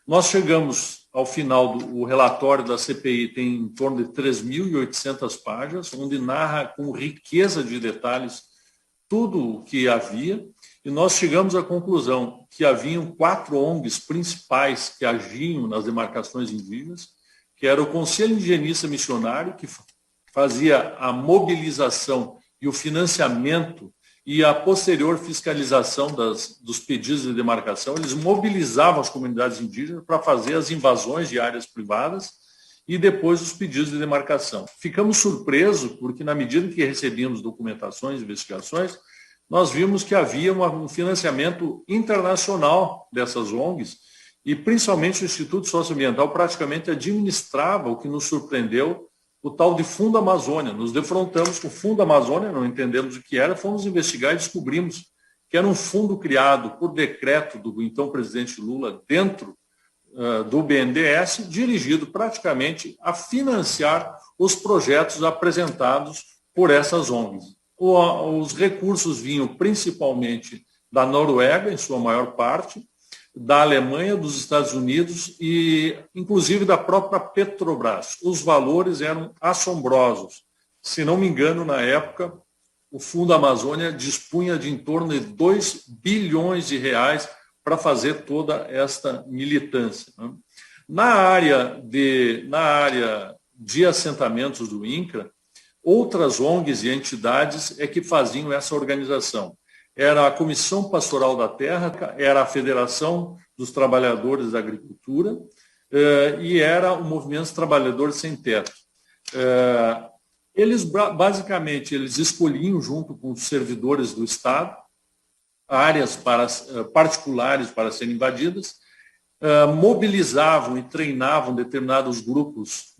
Nós chegamos ao final do relatório da CPI, tem em torno de 3.800 páginas, onde narra com riqueza de detalhes tudo o que havia, e nós chegamos à conclusão que haviam 4 ONGs principais que agiam nas demarcações indígenas, que era o Conselho Indigenista Missionário, que fazia a mobilização e o financiamento e a posterior fiscalização dos pedidos de demarcação. Eles mobilizavam as comunidades indígenas para fazer as invasões de áreas privadas e depois os pedidos de demarcação. Ficamos surpresos porque, na medida que recebíamos documentações, investigações, nós vimos que havia um financiamento internacional dessas ONGs e, principalmente, o Instituto Socioambiental praticamente administrava, o que nos surpreendeu, o tal de Fundo Amazônia. Nos defrontamos com o Fundo Amazônia, não entendemos o que era, fomos investigar e descobrimos que era um fundo criado por decreto do então presidente Lula dentro do BNDES, dirigido praticamente a financiar os projetos apresentados por essas ONGs. Os recursos vinham principalmente da Noruega, em sua maior parte, da Alemanha, dos Estados Unidos e, inclusive, da própria Petrobras. Os valores eram assombrosos. Se não me engano, na época, o Fundo Amazônia dispunha de em torno de 2 bilhões de reais para fazer toda esta militância. Na área de assentamentos do INCRA, outras ONGs e entidades é que faziam essa organização. Era a Comissão Pastoral da Terra, era a Federação dos Trabalhadores da Agricultura e era o Movimento dos Trabalhadores Sem Teto. Eles, basicamente, eles escolhiam, junto com os servidores do Estado, áreas particulares para serem invadidas, mobilizavam e treinavam determinados grupos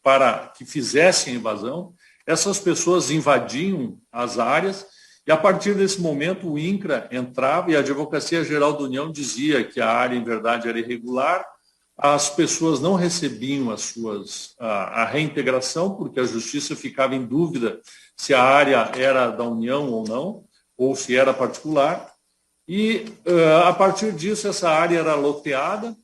para que fizessem a invasão. Essas pessoas invadiam as áreas e, a partir desse momento, o INCRA entrava e a Advocacia Geral da União dizia que a área, em verdade, era irregular, as pessoas não recebiam a reintegração, porque a Justiça ficava em dúvida se a área era da União ou não, ou se era particular. E, a partir disso, essa área era loteada.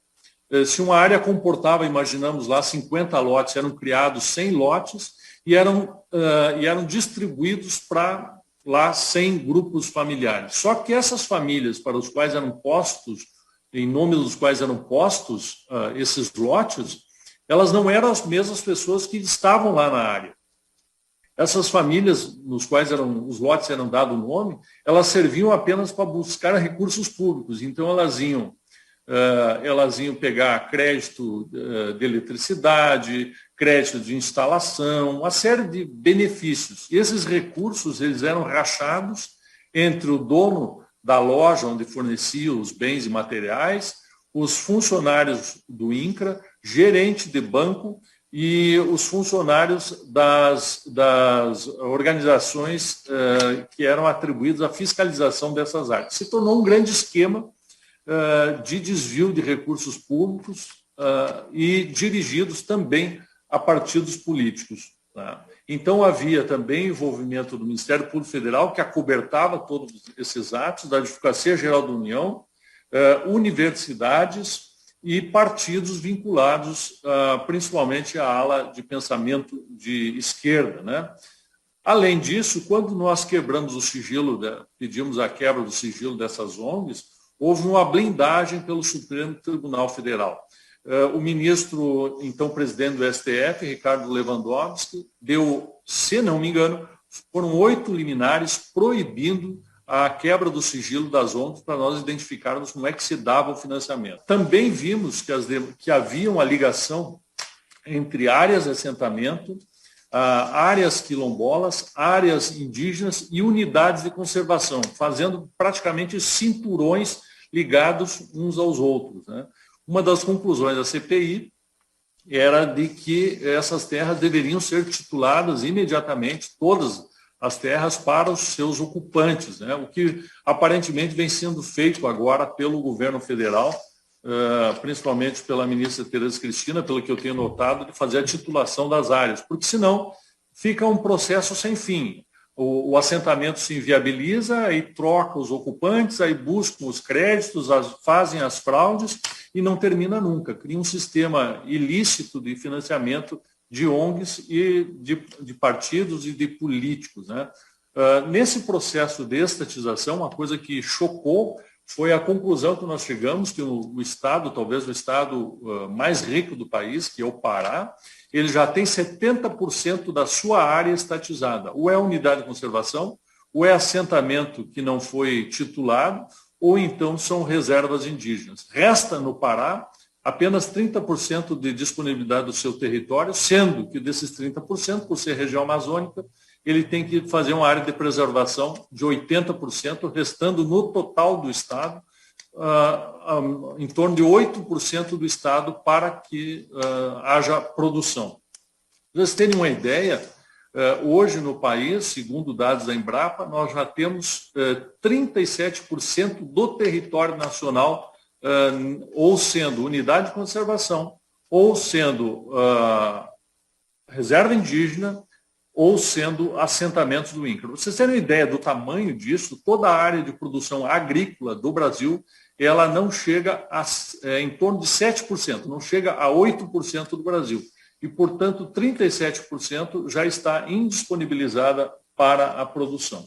Se uma área comportava, imaginamos lá, 50 lotes, eram criados 100 lotes e eram distribuídos para lá 100 grupos familiares. Só que essas famílias para os quais eram postos, em nome dos quais eram postos esses lotes, elas não eram as mesmas pessoas que estavam lá na área. Essas famílias, nos quais os lotes eram dados o nome, elas serviam apenas para buscar recursos públicos. Então, elas iam pegar crédito de eletricidade, crédito de instalação, uma série de benefícios. E esses recursos eles eram rachados entre o dono da loja onde fornecia os bens e materiais, os funcionários do INCRA, gerente de banco e os funcionários das organizações que eram atribuídos à fiscalização dessas áreas. Se tornou um grande esquema de desvio de recursos públicos e dirigidos também a partidos políticos. Tá? Então, havia também envolvimento do Ministério Público Federal, que acobertava todos esses atos, da Advocacia Geral da União, universidades e partidos vinculados principalmente à ala de pensamento de esquerda. Né? Além disso, quando nós quebramos o sigilo, pedimos a quebra do sigilo dessas ONGs, houve uma blindagem pelo Supremo Tribunal Federal. O ministro, então presidente do STF, Ricardo Lewandowski, deu, se não me engano, foram 8 liminares proibindo a quebra do sigilo das ONGs para nós identificarmos como é que se dava o financiamento. Também vimos que havia uma ligação entre áreas de assentamento, áreas quilombolas, áreas indígenas e unidades de conservação, fazendo praticamente cinturões ligados uns aos outros. Né? Uma das conclusões da CPI era de que essas terras deveriam ser tituladas imediatamente, todas as terras, para os seus ocupantes, né? O que aparentemente vem sendo feito agora pelo governo federal, principalmente pela ministra Tereza Cristina, pelo que eu tenho notado, de fazer a titulação das áreas, porque senão fica um processo sem fim. O assentamento se inviabiliza, aí troca os ocupantes, aí buscam os créditos, fazem as fraudes e não termina nunca. Cria um sistema ilícito de financiamento de ONGs e de partidos e de políticos, né? Nesse processo de estatização, uma coisa que chocou foi a conclusão que nós chegamos, que o Estado, talvez o Estado mais rico do país, que é o Pará, ele já tem 70% da sua área estatizada. Ou é unidade de conservação, ou é assentamento que não foi titulado, ou então são reservas indígenas. Resta no Pará apenas 30% de disponibilidade do seu território, sendo que desses 30%, por ser região amazônica, ele tem que fazer uma área de preservação de 80%, restando no total do Estado, em torno de 8% do Estado para que haja produção. Para vocês terem uma ideia, hoje no país, segundo dados da Embrapa, nós já temos 37% do território nacional ou sendo unidade de conservação, ou sendo reserva indígena, ou sendo assentamentos do INCRA. Para vocês terem uma ideia do tamanho disso, toda a área de produção agrícola do Brasil, ela não chega em torno de 7%, não chega a 8% do Brasil. E, portanto, 37% já está indisponibilizada para a produção.